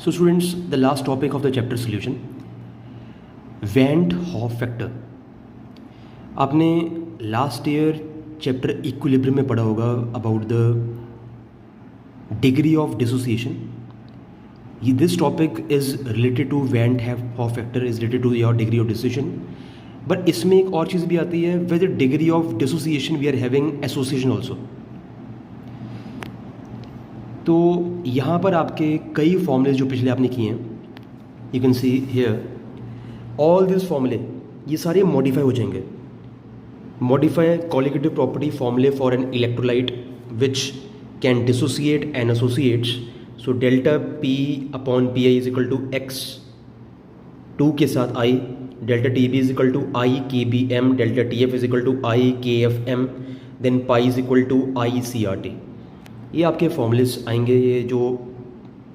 So students, the last topic of the chapter solution, Van't Hoff factor. आपने last year chapter equilibrium में पढ़ा होगा about the degree of dissociation. This topic is related to Van't Hoff factor is related to your degree of dissociation. But इसमें एक और चीज़ भी आती है, with degree of dissociation we are having association also. तो यहाँ पर आपके कई फॉर्मूले जो पिछले आपने किए हैं, you can see here all this फॉर्मूले, ये सारे मॉडिफाई हो जाएंगे. मॉडिफाई कॉलिगेटिव प्रॉपर्टी फॉर्मूले for an electrolyte which can dissociate and associates. So delta P upon P I is equal to X 2 के साथ I, delta T B is equal to I K B M, delta T F is equal to I K F M, then pi is equal to I C R T. ये आपके formulas आएंगे. ये जो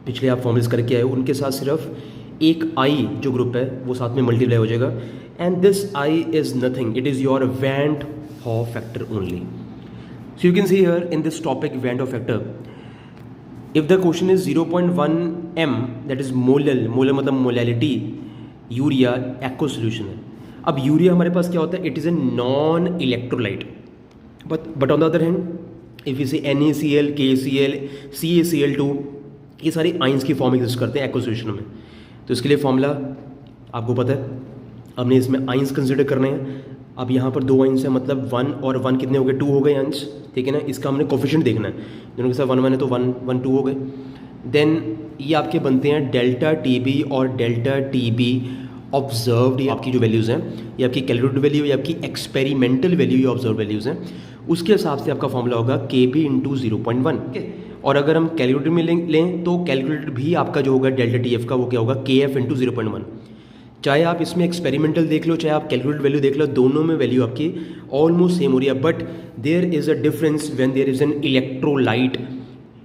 पिछले आप formulas करके आए उनके साथ सिर्फ एक आई जो ग्रुप है वो साथ में मल्टीप्लाई हो जाएगा. And this I is nothing, it is your Van't Hoff factor only. So you can see here in this topic Van't Hoff factor, if the question is 0.1 m that is molar मतलब molality urea एक्व solution है. अब urea हमारे पास क्या होता है, it is a non electrolyte. But on the other hand if you से NaCl, KCl, CaCl2, ये सारे आइंस की फॉर्म एग्जिस्ट करते हैं एक्व सोल्यूशन में. तो इसके लिए फॉर्मूला आपको पता है. हमने इसमें आइंस कंसिडर करने हैं. अब यहाँ पर 2 आइंस हैं, मतलब 1 और 1 कितने हो गए, 2 हो गए आइंस. ठीक है ना. इसका हमने कोफिशिएंट देखना है. दोनों के साथ 1 1 है तो 1 1 2 हो गए. देन ये आपके बनते हैं डेल्टा टी और डेल्टा टी ऑब्जर्व्ड. ये आपकी जो वैल्यूज़ हैं, ये आपकी कैलकुलेटेड वैल्यू, ये आपकी एक्सपेरिमेंटल वैल्यू, ये ऑब्जर्व वैल्यूज़ हैं. उसके हिसाब से आपका फॉर्मूला होगा KB इंटू 0.1. और अगर हम कैलकुलेटर में लें तो कैलकुलेटर भी आपका जो होगा डेल्टा TF का वो क्या होगा, KF इंटू 0.1. चाहे आप इसमें एक्सपेरिमेंटल देख लो, चाहे आप कैलकुलेटेड वैल्यू देख लो, दोनों में वैल्यू आपकी ऑलमोस्ट सेम हो रही है. But there is a difference when there is an electrolyte.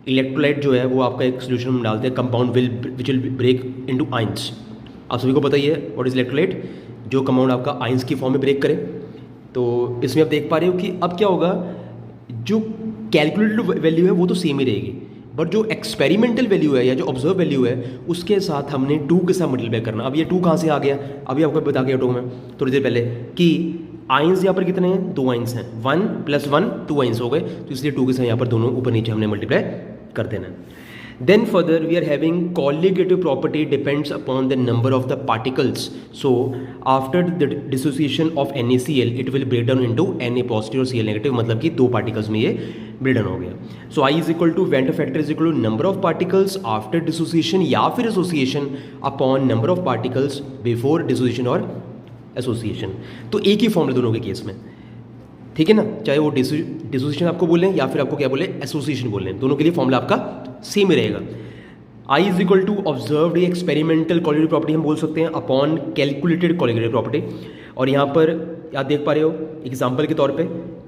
Electrolyte जो है वो आपका एक सोल्यूशन में डालते हैं, compound which will break into ions. आप सभी को पता ही है व्हाट इज इलेक्ट्रोलाइट, जो कंपाउंड आपका आइंस की फॉर्म में ब्रेक करे. तो इसमें आप देख पा रहे हो कि अब क्या होगा, जो कैलकुलेटेड वैल्यू है वो तो सेम ही रहेगी, बट जो एक्सपेरिमेंटल वैल्यू है या जो ऑब्जर्व वैल्यू है उसके साथ हमने 2 के साथ मल्टीप्लाई करना. अब ये 2 कहाँ से आ गया, अभी आपको बता के हटूँ मैं थोड़ी देर पहले कि आइंस यहाँ पर कितने हैं, 2 आइंस हैं. 1 + 1 2 आइंस हो गए, तो इसलिए 2 के साथ यहाँ पर दोनों ऊपर नीचे हमने मल्टीप्लाई कर देना है. Then further we are having colligative property depends upon the number of the particles. So after the dissociation of NaCl it will break down into Na positive और Cl negative, मतलब कि 2 particles में ये break down हो गया. So I is equal to Van't Hoff factor is equal to number of particles after dissociation या फिर association upon number of particles before dissociation और association. तो एक ही फॉर्मूला दोनों के केस में, ठीक है ना. चाहे वो डिसोसिएशन आपको बोलें या फिर आपको क्या बोले, एसोसिएशन बोलें, दोनों के लिए फॉर्मूला आपका सेम ही रहेगा. I is equal to observed experimental colligative property हम बोल सकते हैं अपॉन कैलकुलेटेड कॉलिगेटिव प्रॉपर्टी. और यहाँ पर आप देख पा रहे हो एग्जांपल के तौर पे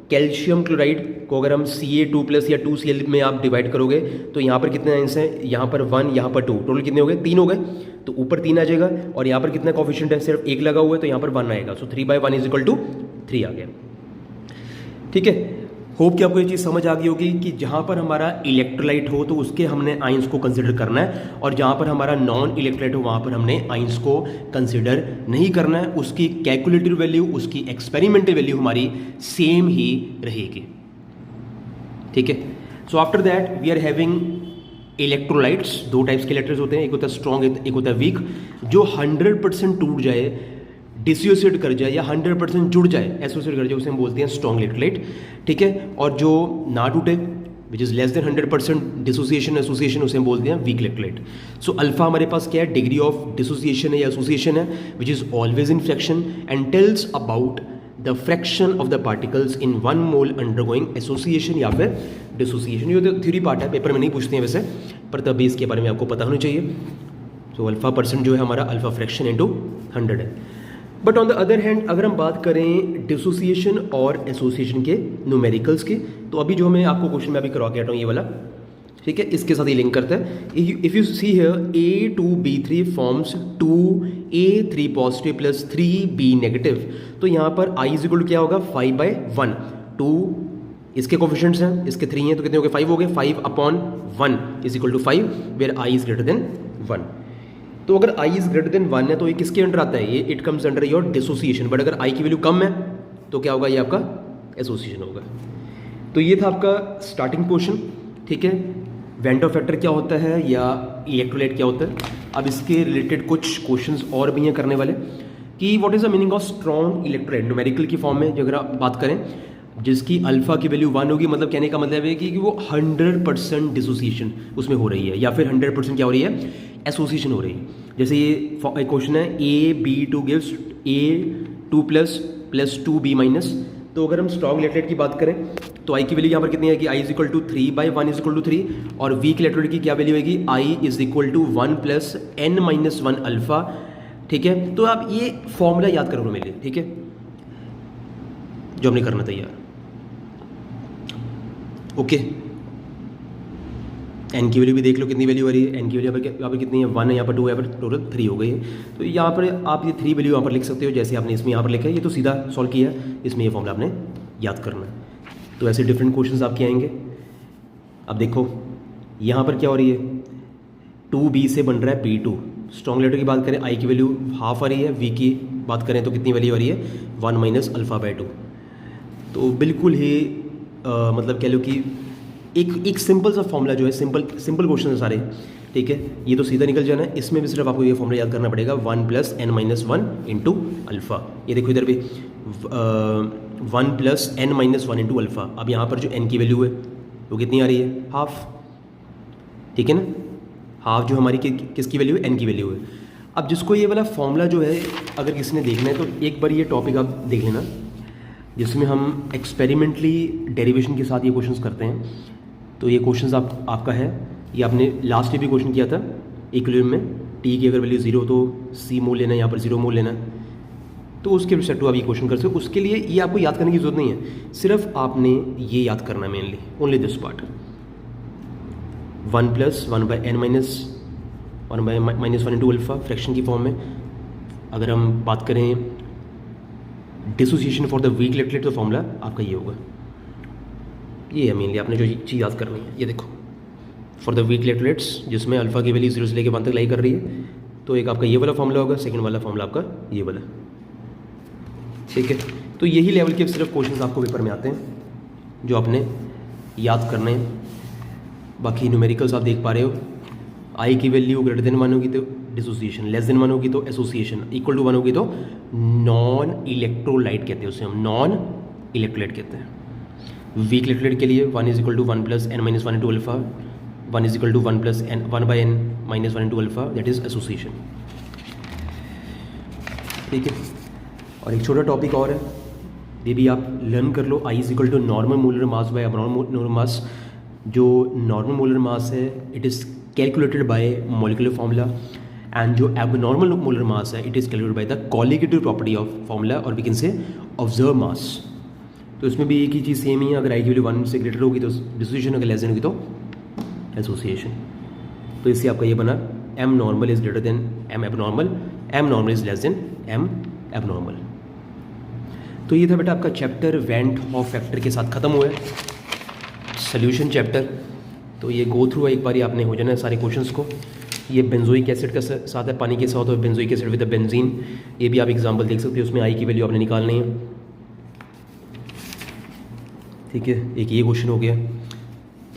कैल्शियम क्लोराइड को अगर हम Ca2+ या 2Cl में आप डिवाइड करोगे तो यहाँ पर कितने आइंस हैं, यहाँ पर 1, यहाँ पर 2, टोटल कितने हो गए, 3 हो गए. तो ऊपर 3 आ जाएगा और यहाँ पर कितना कोफिशिएंट है, सिर्फ 1 लगा हुआ है तो यहाँ पर 1 आएगा. सो 3/1 इज इक्वल टू 3 आ गया. ठीक है. होप कि आपको ये चीज़ समझ आ गई होगी कि जहाँ पर हमारा इलेक्ट्रोलाइट हो तो उसके हमने आइंस को कंसिडर करना है, और जहाँ पर हमारा नॉन इलेक्ट्रोलाइट हो वहाँ पर हमने आइंस को कंसिडर नहीं करना है. उसकी कैलकुलेटिव वैल्यू, उसकी एक्सपेरिमेंटल वैल्यू हमारी सेम ही रहेगी. ठीक है. So after that we are having electrolytes. 2 types के इलेक्ट्रोलाइट्स होते हैं, एक होता है स्ट्रॉन्ग, एक होता है वीक. जो 100% टूट जाए, डिसोसिएट कर जाए या 100% जुड़ जाए, एसोसिएट कर जाए, उसे हम बोलते हैं स्ट्रॉन्ग इलेक्ट्रोलाइट. ठीक है. और जो ना टूटे, which is less than 100% dissociation association, उसे हम बोलते हैं वीक इलेक्ट्रोलाइट. सो अल्फा हमारे पास क्या है, डिग्री ऑफ डिसोसिएशन है या एसोसिएशन है, which is always in fraction and tells about the fraction of the particles in 1 mole undergoing association या फिर डिसोसिएशन. ये तो थ्योरी पार्ट है, पेपर में नहीं पूछते हैं वैसे, पर तब भी इसके बारे में आपको पता होना चाहिए. तो अल्फा परसेंट जो है हमारा अल्फा फ्रैक्शन इंटू 100 है. But on the other hand अगर हम बात करें डिसोसिएशन और एसोसिएशन के न्यूमेरिकल्स के, तो अभी जो मैं आपको क्वेश्चन में अभी करवा के हटा हूँ ये वाला, ठीक है, इसके साथ ही लिंक करता है. If you see here A2B3 forms 2A3 positive plus 3B negative. तो यहाँ पर I इज इक्वल टू क्या होगा, 5/1. 2 इसके कोफिशिएंट्स हैं, इसके 3 हैं तो कितने हो गए, 5 हो गए. 5/1 is equal to 5 where I is greater than 1. तो अगर आई इज़ ग्रेटर देन 1 है तो ये किसके अंडर आता है, ये it comes under your dissociation. But अगर आई की वैल्यू कम है तो क्या होगा, ये आपका एसोसिएशन होगा। तो ये था आपका स्टार्टिंग पोर्शन, ठीक है। वेंडो फैक्टर क्या होता है या इलेक्ट्रोलाइट क्या होता है। अब इसके रिलेटेड कुछ क्वेश्चंस और भी हैं करने वाले कि what is the meaning of strong electrolyte numerical की फॉर्म में जो अगर आप बात करें, जिसकी अल्फा की वैल्यू 1 होगी, मतलब कहने का मतलब है कि वो 100% डिसोसिएशन उसमें हो रही है, या फिर 100% क्या हो रही है, एसोसिएशन हो रही है। जैसे ये क्वेश्चन है A_B_2 gives A2 plus 2B minus. तो अगर हम स्ट्रॉन्ग इलेक्ट्रोलाइट की बात करें तो आई की वैल्यू यहाँ पर कितनी है कि I = 3/1 = 3, और वीक इलेक्ट्रोलाइट की क्या वैल्यू होगी, I = 1 + n-1 अल्फा, ठीक है। तो आप ये फॉर्मूला याद करो मेरे लिए, ठीक है, जो हमने करना तैयार, ओके। एन की वैल्यू भी देख लो कितनी वैल्यू आ रही है, एन की वैल्यू यहाँ पर कितनी है, 1 है, यहाँ पर 2 है, यहाँ पर टोटल 3 हो गई है। तो यहाँ पर आप ये 3 वैल्यू यहाँ पर लिख सकते हो, जैसे आपने इसमें यहाँ पर लिखा है, ये तो सीधा सॉल्व किया है, इसमें ये फॉर्मूला आपने याद करना है। तो ऐसे डिफरेंट क्वेश्चंस आपके आएंगे। अब देखो यहाँ पर क्या हो रही है, 2B से बन रहा है P2। स्ट्रॉन्ग लेटर की बात करें, आई की वैल्यू हाफ आ रही है, वी की बात करें तो कितनी वैल्यू आ रही है, 1 - α/2। तो बिल्कुल ही मतलब कह लो कि एक सिंपल सा फॉर्मूला जो है, सिंपल क्वेश्चन है सारे, ठीक है। ये तो सीधा निकल जाना है, इसमें भी सिर्फ आपको ये फॉर्मूला याद करना पड़ेगा, 1 + n-1 × अल्फ़ा। ये देखो इधर भी 1 + n-1 × अल्फ़ा। अब यहाँ पर जो n की वैल्यू है वो कितनी आ रही है, हाफ, ठीक है ना। हाफ जो हमारी किसकी वैल्यू है, n की वैल्यू है। अब जिसको ये वाला फॉर्मूला जो है अगर किसी ने देखना है तो एक बार ये टॉपिक आप देख लेना, जिसमें हम एक्सपेरिमेंटली डेरिवेशन के साथ ये क्वेश्चंस करते हैं। तो ये क्वेश्चंस आपका है, ये आपने लास्ट भी क्वेश्चन किया था इक्विलिब्रियम में, टी की अगर वैल्यू 0 तो सी मोल लेना है, यहाँ पर 0 मोल लेना है। तो उसके रिस्पेक्ट आप ये क्वेश्चन कर सकते हो। उसके लिए ये आपको याद करने की जरूरत नहीं है, सिर्फ आपने ये याद करना है mainly, only this part, 1 + 1/n-1 × alpha fraction की फॉर्म में। अगर हम बात करें dissociation for the weak electrolyte, तो फॉर्मूला आपका ये होगा, ये है मेनली आपने जो चीज़ याद करनी है। ये देखो फॉर द वीक इलेक्ट्रोलाइट्स जिसमें अल्फा की वैल्यू 0 से लेकर 1 तक लाई कर रही है, तो एक आपका ये वाला फॉर्मूला होगा, सेकंड वाला फॉर्मूला आपका ये वाला, ठीक है। तो यही लेवल के सिर्फ क्वेश्चंस आपको पेपर में आते हैं जो आपने याद करने हैं। बाकी न्यूमेरिकल्स आप देख पा रहे हो, आई की वैल्यू ग्रेटर देन 1 होगी तो डिसोसिएशन, लेस देन 1 होगी तो एसोसिएशन, इक्वल टू 1 होगी तो नॉन इलेक्ट्रोलाइट कहते हैं, उसे हम नॉन इलेक्ट्रोलाइट कहते हैं। वीक इलेक्ट्रोलाइट के लिए 1 = 1 + n-1 × alpha, 1 = 1 + n-1 × alpha, that is association, ठीक है। और एक छोटा टॉपिक और है, ये भी आप लर्न कर लो, आई = normal molar mass by abnormal molar mass. जो नॉर्मल मोलर मास है it is calculated by molecular formula, and जो एबनॉर्मल मोलर मास है it is calculated by the colligative property of formula, और वी कैन से ऑब्जर्व मास। तो इसमें भी एक ही चीज़ same ही है, अगर आई की वैल्यू 1 से ग्रेटर होगी तो डिसोसिएशन, अगर लेस देन होगी तो एसोसिएशन। तो इससे आपका ये बना m normal is greater than m abnormal, m normal is less than m abnormal. तो ये था बेटा आपका चैप्टर वेंट हॉफ फैक्टर के साथ ख़त्म हुआ है, सोल्यूशन चैप्टर। तो ये गो थ्रू एक बार आपने हो जाना है सारे क्वेश्चंस को। ये बेंजोइक एसिड का साथ है, पानी के साथ और बेंजोइक एसिड विद बेंजीन, ये भी आप एग्जांपल देख सकते हो, उसमें आई की वैल्यू आपने निकालनी है, ठीक है। एक ये क्वेश्चन हो गया,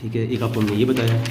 ठीक है। एक आपको हमने ये बताया